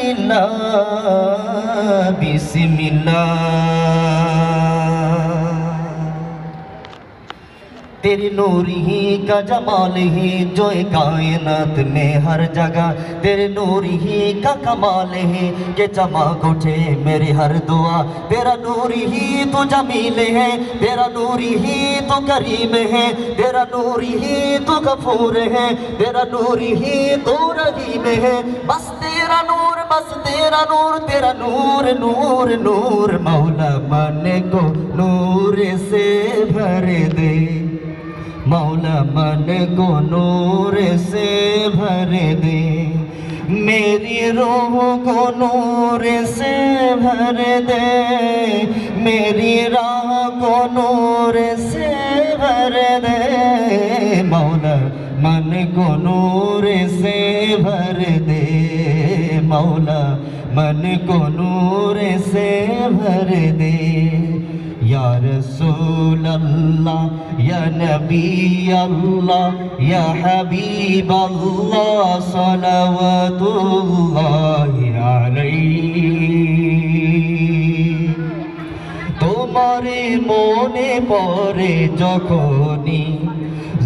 लिल्लाह बिस्मिल्लाह। तेरी नूर ही का जमाल ही जो कायनात में हर जगह, तेरे नूर ही का कमाल है कि चमक उठे मेरी हर दुआ। तेरा नूर ही तो जमील है, तेरा नूर ही तो करीम है, तेरा नूर ही तो गफूर है, तेरा नूर ही तो रहीम है। बस तेरा नूर, बस तेरा नूर, तेरा नूर नूर नूर। मौला मन को नूर से भर दे, मौला मन को नूर से भर दे, मेरी रूह को नूर से भर दे, मेरी राह को नूर से भर दे। मौला मन को नूर से भर दे, मौला मन को नूर से भर दे। या रसूल अल्लाह या नबी अल्लाह या हबीब अल्लाह सलावतुल्लाहि अलैहि। তোমারে মনে পড়ে যখনি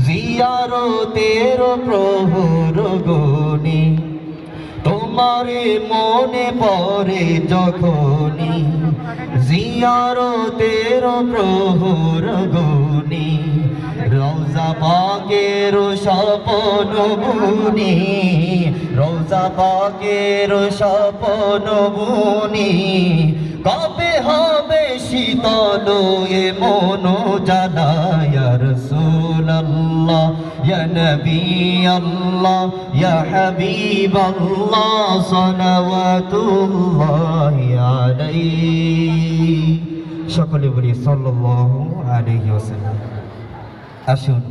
জিয়ারতের প্রহর গনি, তোমারে মনে পড়ে যখনি জিয়ারতের প্রহর গনি। রওজা পাকের স্বপ্ন বুনি, রওজা পাকের স্বপ্ন বুনি। কবে হবে শীতল এ মন জানা। ইয়া রাসূলুল্লাহ ইয়া নবী আল্লাহ ইয়া হাবিব আল্লাহ সালাওয়াতুল্লাহি আলাইহি। সকলে বলি সাল্লাল্লাহু আলাইহি ওয়াসাল্লাম। আসুন